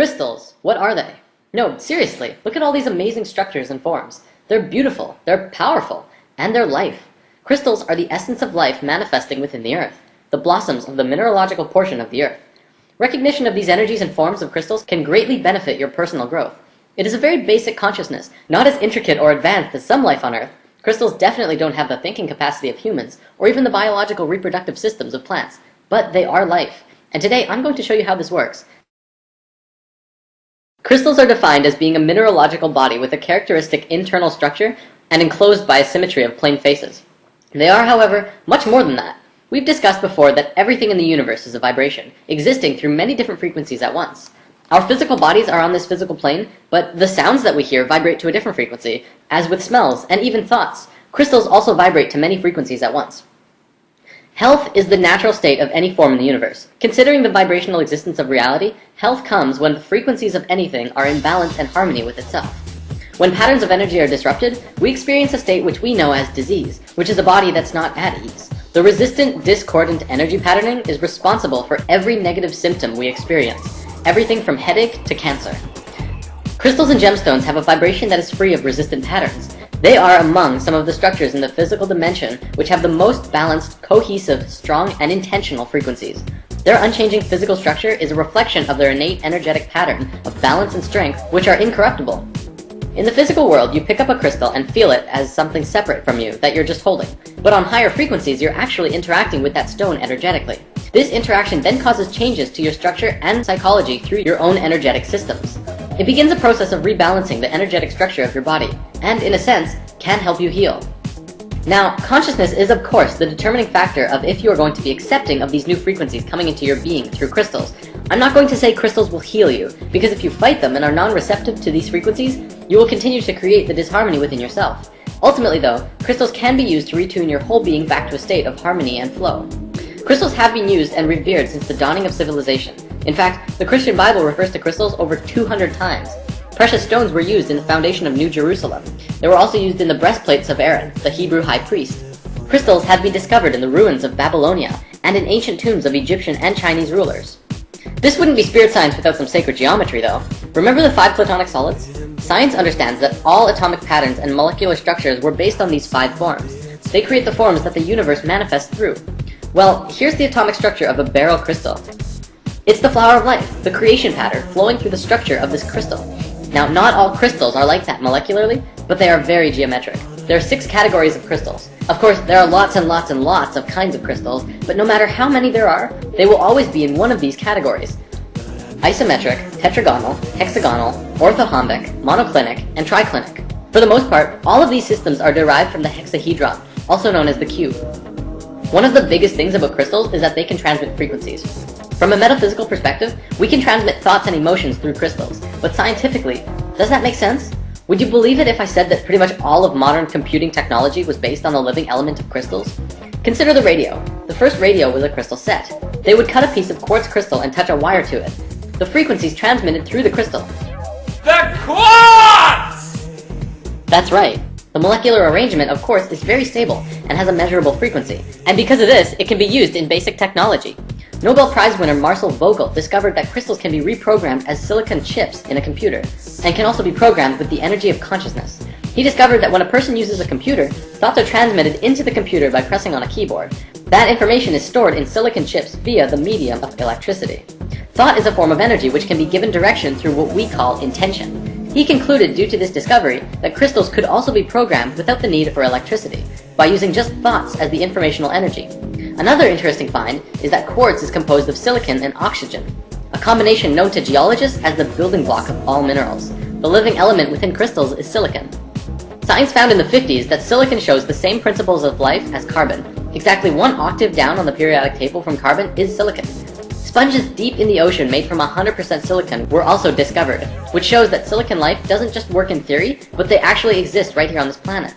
Crystals, what are they? No, seriously, look at all these amazing structures and forms. They're beautiful, they're powerful, and they're life. Crystals are the essence of life manifesting within the earth, the blossoms of the mineralogical portion of the earth. Recognition of these energies and forms of crystals can greatly benefit your personal growth. It is a very basic consciousness, not as intricate or advanced as some life on earth. Crystals definitely don't have the thinking capacity of humans, or even the biological reproductive systems of plants, but they are life. And today I'm going to show you how this works. Crystals are defined as being a mineralogical body with a characteristic internal structure and enclosed by a symmetry of plane faces. They are, however, much more than that. We've discussed before that everything in the universe is a vibration, existing through many different frequencies at once. Our physical bodies are on this physical plane, but the sounds that we hear vibrate to a different frequency, as with smells and even thoughts. Crystals also vibrate to many frequencies at once. Health is the natural state of any form in the universe. Considering the vibrational existence of reality, health comes when the frequencies of anything are in balance and harmony with itself. When patterns of energy are disrupted, we experience a state which we know as disease, which is a body that's not at ease. The resistant, discordant energy patterning is responsible for every negative symptom we experience, everything from headache to cancer. Crystals and gemstones have a vibration that is free of resistant patterns. They are among some of the structures in the physical dimension which have the most balanced, cohesive, strong, and intentional frequencies. Their unchanging physical structure is a reflection of their innate energetic pattern of balance and strength, which are incorruptible. In the physical world, you pick up a crystal and feel it as something separate from you that you're just holding. But on higher frequencies, you're actually interacting with that stone energetically. This interaction then causes changes to your structure and psychology through your own energetic systems. It begins a process of rebalancing the energetic structure of your body, and in a sense, can help you heal. Now, consciousness is of course the determining factor of if you are going to be accepting of these new frequencies coming into your being through crystals. I'm not going to say crystals will heal you, because if you fight them and are non-receptive to these frequencies, you will continue to create the disharmony within yourself. Ultimately though, crystals can be used to retune your whole being back to a state of harmony and flow. Crystals have been used and revered since the dawning of civilization. In fact, the Christian Bible refers to crystals over 200 times. Precious stones were used in the foundation of New Jerusalem. They were also used in the breastplates of Aaron, the Hebrew high priest. Crystals have been discovered in the ruins of Babylonia and in ancient tombs of Egyptian and Chinese rulers. This wouldn't be spirit science without some sacred geometry, though. Remember the 5 platonic solids? Science understands that all atomic patterns and molecular structures were based on these 5 forms. They create the forms that the universe manifests through. Well, here's the atomic structure of a beryl crystal. It's the flower of life, the creation pattern, flowing through the structure of this crystal. Now, not all crystals are like that molecularly, but they are very geometric. There are 6 categories of crystals. Of course, there are lots and lots and lots of kinds of crystals, but no matter how many there are, they will always be in one of these categories: isometric, tetragonal, hexagonal, orthorhombic, monoclinic, and triclinic. For the most part, all of these systems are derived from the hexahedron, also known as the cube. One of the biggest things about crystals is that they can transmit frequencies. From a metaphysical perspective, we can transmit thoughts and emotions through crystals, but scientifically, does that make sense? Would you believe it if I said that pretty much all of modern computing technology was based on the living element of crystals? Consider the radio. The first radio was a crystal set. They would cut a piece of quartz crystal and touch a wire to it. The frequencies transmitted through the crystal. The quartz! That's right. The molecular arrangement, of course, is very stable and has a measurable frequency. And because of this, it can be used in basic technology. Nobel Prize winner Marcel Vogel discovered that crystals can be reprogrammed as silicon chips in a computer, and can also be programmed with the energy of consciousness. He discovered that when a person uses a computer, thoughts are transmitted into the computer by pressing on a keyboard. That information is stored in silicon chips via the medium of electricity. Thought is a form of energy which can be given direction through what we call intention. He concluded, due to this discovery, that crystals could also be programmed without the need for electricity, by using just thoughts as the informational energy. Another interesting find is that quartz is composed of silicon and oxygen, a combination known to geologists as the building block of all minerals. The living element within crystals is silicon. Science found in the 50s that silicon shows the same principles of life as carbon. Exactly 1 octave down on the periodic table from carbon is silicon. Sponges deep in the ocean made from 100% silicon were also discovered, which shows that silicon life doesn't just work in theory, but they actually exist right here on this planet.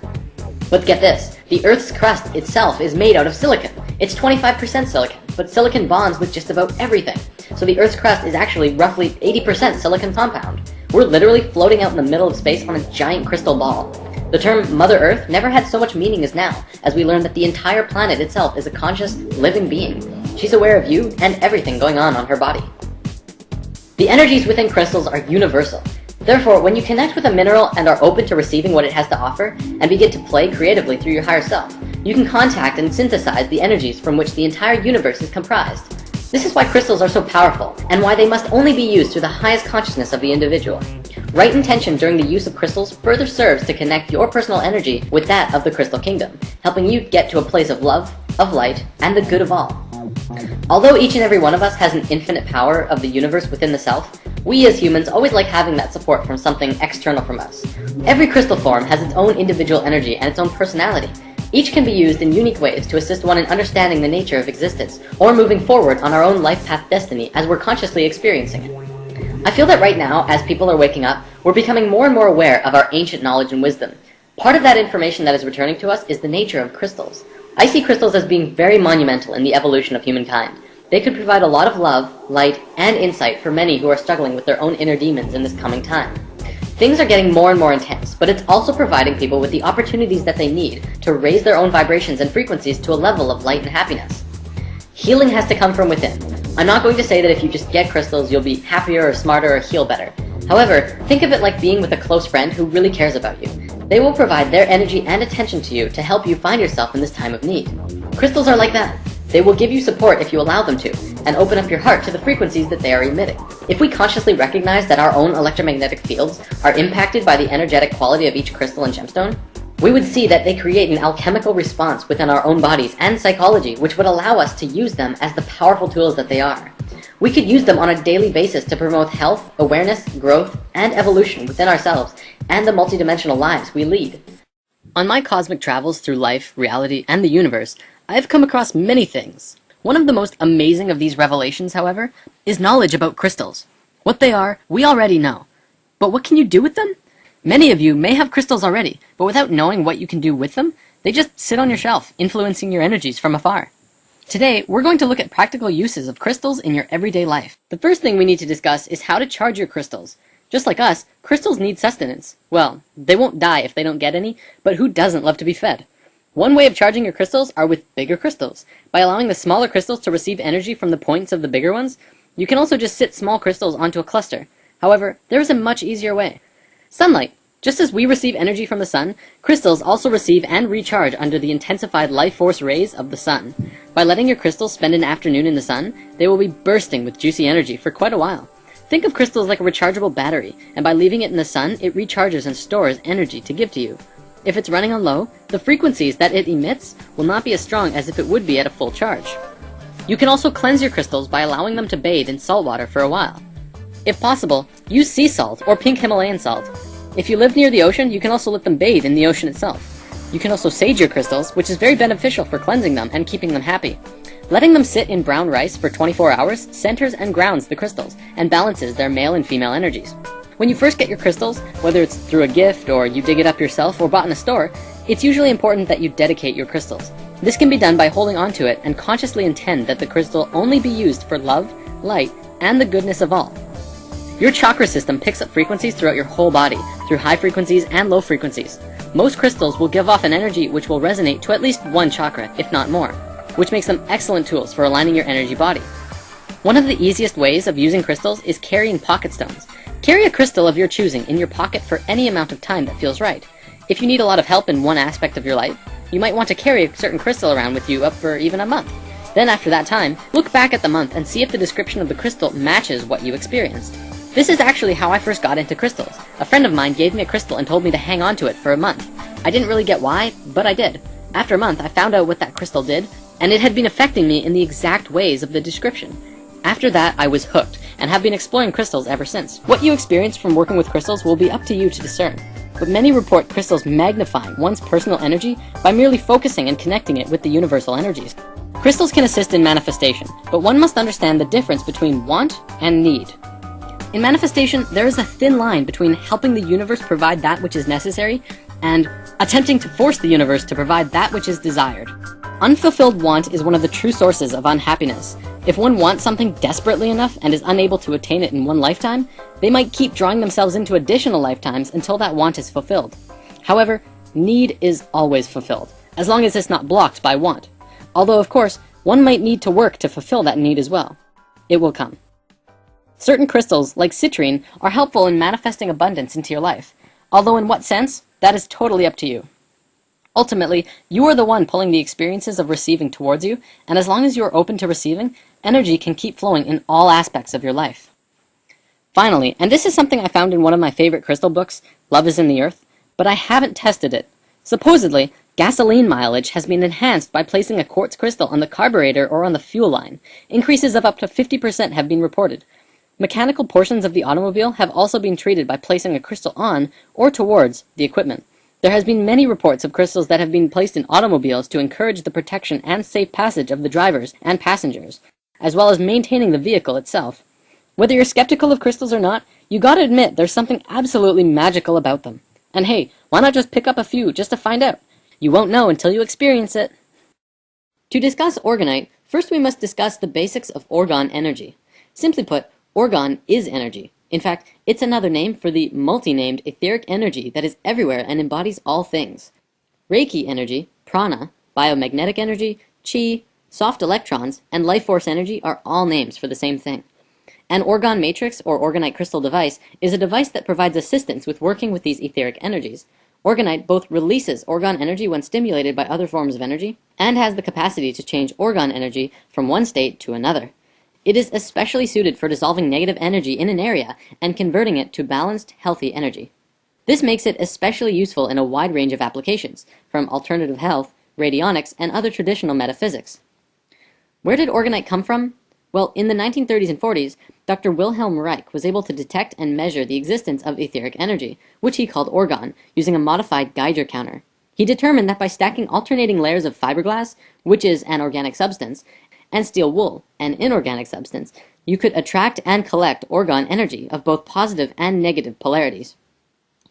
But get this, the Earth's crust itself is made out of silicon. It's 25% silicon, but silicon bonds with just about everything. So the Earth's crust is actually roughly 80% silicon compound. We're literally floating out in the middle of space on a giant crystal ball. The term Mother Earth never had so much meaning as now, as we learn that the entire planet itself is a conscious, living being. She's aware of you and everything going on her body. The energies within crystals are universal. Therefore, when you connect with a mineral and are open to receiving what it has to offer, and begin to play creatively through your higher self, you can contact and synthesize the energies from which the entire universe is comprised. This is why crystals are so powerful, and why they must only be used through the highest consciousness of the individual. Right intention during the use of crystals further serves to connect your personal energy with that of the crystal kingdom, helping you get to a place of love, of light, and the good of all. Although each and every one of us has an infinite power of the universe within the self, we as humans always like having that support from something external from us. Every crystal form has its own individual energy and its own personality. Each can be used in unique ways to assist one in understanding the nature of existence, or moving forward on our own life path destiny as we're consciously experiencing it. I feel that right now, as people are waking up, we're becoming more and more aware of our ancient knowledge and wisdom. Part of that information that is returning to us is the nature of crystals. I see crystals as being very monumental in the evolution of humankind. They could provide a lot of love, light, and insight for many who are struggling with their own inner demons in this coming time. Things are getting more and more intense, but it's also providing people with the opportunities that they need to raise their own vibrations and frequencies to a level of light and happiness. Healing has to come from within. I'm not going to say that if you just get crystals you'll be happier or smarter or heal better. However, think of it like being with a close friend who really cares about you. They will provide their energy and attention to you to help you find yourself in this time of need. Crystals are like that. They will give you support if you allow them to, and open up your heart to the frequencies that they are emitting. If we consciously recognize that our own electromagnetic fields are impacted by the energetic quality of each crystal and gemstone, we would see that they create an alchemical response within our own bodies and psychology, which would allow us to use them as the powerful tools that they are. We could use them on a daily basis to promote health, awareness, growth, and evolution within ourselves and the multidimensional lives we lead. On my cosmic travels through life, reality, and the universe, I have come across many things. One of the most amazing of these revelations, however, is knowledge about crystals. What they are, we already know. But what can you do with them? Many of you may have crystals already, but without knowing what you can do with them, they just sit on your shelf, influencing your energies from afar. Today, we're going to look at practical uses of crystals in your everyday life. The first thing we need to discuss is how to charge your crystals. Just like us, crystals need sustenance. Well, they won't die if they don't get any, but who doesn't love to be fed? One way of charging your crystals are with bigger crystals. By allowing the smaller crystals to receive energy from the points of the bigger ones, you can also just sit small crystals onto a cluster. However, there is a much easier way. Sunlight. Just as we receive energy from the sun, crystals also receive and recharge under the intensified life force rays of the sun. By letting your crystals spend an afternoon in the sun, they will be bursting with juicy energy for quite a while. Think of crystals like a rechargeable battery, and by leaving it in the sun, it recharges and stores energy to give to you. If it's running on low, the frequencies that it emits will not be as strong as if it would be at a full charge. You can also cleanse your crystals by allowing them to bathe in salt water for a while. If possible, use sea salt or pink Himalayan salt. If you live near the ocean, you can also let them bathe in the ocean itself. You can also sage your crystals, which is very beneficial for cleansing them and keeping them happy. Letting them sit in brown rice for 24 hours centers and grounds the crystals and balances their male and female energies. When you first get your crystals, whether it's through a gift or you dig it up yourself or bought in a store, it's usually important that you dedicate your crystals. This can be done by holding onto it and consciously intend that the crystal only be used for love, light, and the goodness of all. Your chakra system picks up frequencies throughout your whole body, through high frequencies and low frequencies. Most crystals will give off an energy which will resonate to at least one chakra, if not more, which makes them excellent tools for aligning your energy body. One of the easiest ways of using crystals is carrying pocket stones. Carry a crystal of your choosing in your pocket for any amount of time that feels right. If you need a lot of help in one aspect of your life, you might want to carry a certain crystal around with you up for even a month. Then after that time, look back at the month and see if the description of the crystal matches what you experienced. This is actually how I first got into crystals. A friend of mine gave me a crystal and told me to hang on to it for a month. I didn't really get why, but I did. After a month, I found out what that crystal did, and it had been affecting me in the exact ways of the description. After that, I was hooked, and have been exploring crystals ever since. What you experience from working with crystals will be up to you to discern, but many report crystals magnifying one's personal energy by merely focusing and connecting it with the universal energies. Crystals can assist in manifestation, but one must understand the difference between want and need. In manifestation, there is a thin line between helping the universe provide that which is necessary and attempting to force the universe to provide that which is desired. Unfulfilled want is one of the true sources of unhappiness. If one wants something desperately enough and is unable to attain it in one lifetime, they might keep drawing themselves into additional lifetimes until that want is fulfilled. However, need is always fulfilled, as long as it's not blocked by want. Although, of course, one might need to work to fulfill that need as well. It will come. Certain crystals, like citrine, are helpful in manifesting abundance into your life, although in what sense, that is totally up to you. Ultimately, you are the one pulling the experiences of receiving towards you, and as long as you are open to receiving, energy can keep flowing in all aspects of your life. Finally, and this is something I found in one of my favorite crystal books, Love is in the Earth, but I haven't tested it. Supposedly, gasoline mileage has been enhanced by placing a quartz crystal on the carburetor or on the fuel line. Increases of up to 50% have been reported. Mechanical portions of the automobile have also been treated by placing a crystal on or towards the equipment. There has been many reports of crystals that have been placed in automobiles to encourage the protection and safe passage of the drivers and passengers, as well as maintaining the vehicle itself. Whether you're skeptical of crystals or not, you gotta admit there's something absolutely magical about them. And hey, why not just pick up a few just to find out? You won't know until you experience it. To discuss orgonite, first we must discuss the basics of orgone energy. Simply put, orgone is energy. In fact, it's another name for the multi-named etheric energy that is everywhere and embodies all things. Reiki energy, prana, biomagnetic energy, chi, soft electrons, and life force energy are all names for the same thing. An orgone matrix or orgonite crystal device is a device that provides assistance with working with these etheric energies. Orgonite both releases orgone energy when stimulated by other forms of energy, and has the capacity to change orgone energy from one state to another. It is especially suited for dissolving negative energy in an area and converting it to balanced, healthy energy. This makes it especially useful in a wide range of applications, from alternative health, radionics, and other traditional metaphysics. Where did orgonite come from? Well, in the 1930s and 40s, Dr. Wilhelm Reich was able to detect and measure the existence of etheric energy, which he called orgone, using a modified Geiger counter. He determined that by stacking alternating layers of fiberglass, which is an organic substance, and steel wool, an inorganic substance, you could attract and collect orgone energy of both positive and negative polarities.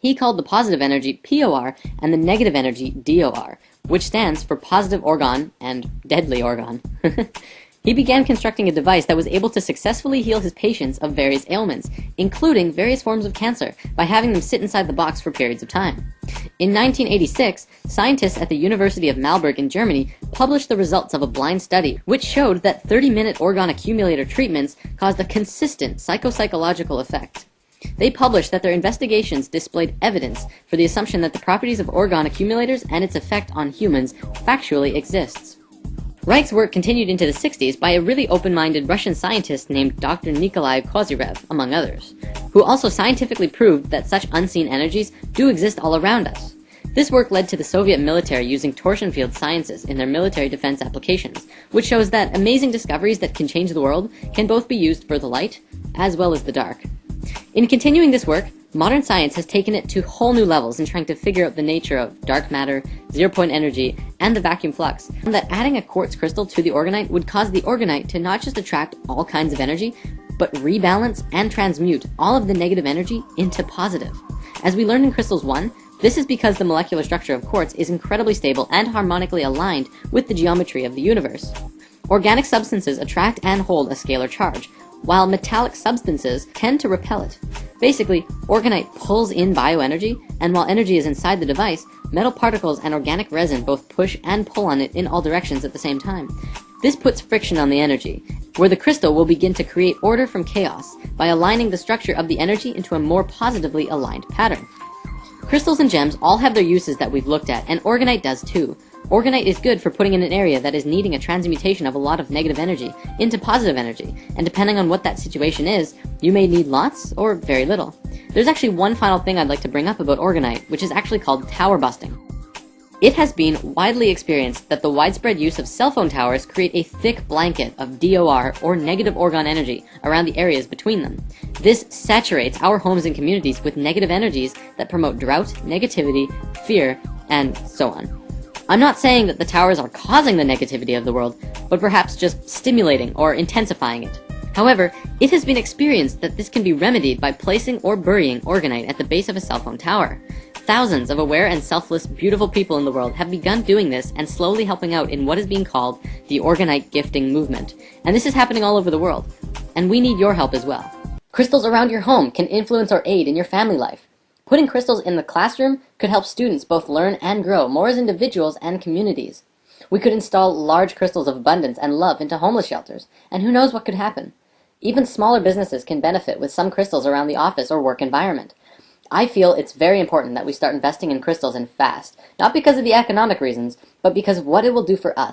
He called the positive energy POR and the negative energy DOR, which stands for positive orgone and deadly orgone. He began constructing a device that was able to successfully heal his patients of various ailments, including various forms of cancer, by having them sit inside the box for periods of time. In 1986, scientists at the University of Marburg in Germany published the results of a blind study, which showed that 30-minute orgone accumulator treatments caused a consistent psychological effect. They published that their investigations displayed evidence for the assumption that the properties of orgone accumulators and its effect on humans factually exists. Reich's work continued into the 60s by a really open-minded Russian scientist named Dr. Nikolai Kozyrev, among others, who also scientifically proved that such unseen energies do exist all around us. This work led to the Soviet military using torsion field sciences in their military defense applications, which shows that amazing discoveries that can change the world can both be used for the light as well as the dark. In continuing this work, modern science has taken it to whole new levels in trying to figure out the nature of dark matter, zero-point energy, and the vacuum flux, and that adding a quartz crystal to the orgonite would cause the orgonite to not just attract all kinds of energy, but rebalance and transmute all of the negative energy into positive. As we learned in Crystals 1, this is because the molecular structure of quartz is incredibly stable and harmonically aligned with the geometry of the universe. Organic substances attract and hold a scalar charge, while metallic substances tend to repel it. Basically, orgonite pulls in bioenergy, and while energy is inside the device, metal particles and organic resin both push and pull on it in all directions at the same time. This puts friction on the energy, where the crystal will begin to create order from chaos by aligning the structure of the energy into a more positively aligned pattern. Crystals and gems all have their uses that we've looked at, and orgonite does too. Orgonite is good for putting in an area that is needing a transmutation of a lot of negative energy into positive energy, and depending on what that situation is, you may need lots or very little. There's actually one final thing I'd like to bring up about orgonite, which is actually called tower busting. It has been widely experienced that the widespread use of cell phone towers create a thick blanket of DOR, or negative orgone energy, around the areas between them. This saturates our homes and communities with negative energies that promote drought, negativity, fear, and so on. I'm not saying that the towers are causing the negativity of the world, but perhaps just stimulating or intensifying it. However, it has been experienced that this can be remedied by placing or burying orgonite at the base of a cell phone tower. Thousands of aware and selfless, beautiful people in the world have begun doing this and slowly helping out in what is being called the orgonite gifting movement. And this is happening all over the world. And we need your help as well. Crystals around your home can influence or aid in your family life. Putting crystals in the classroom could help students both learn and grow more as individuals and communities. We could install large crystals of abundance and love into homeless shelters, and who knows what could happen. Even smaller businesses can benefit with some crystals around the office or work environment. I feel it's very important that we start investing in crystals and fast, not because of the economic reasons, but because of what it will do for us.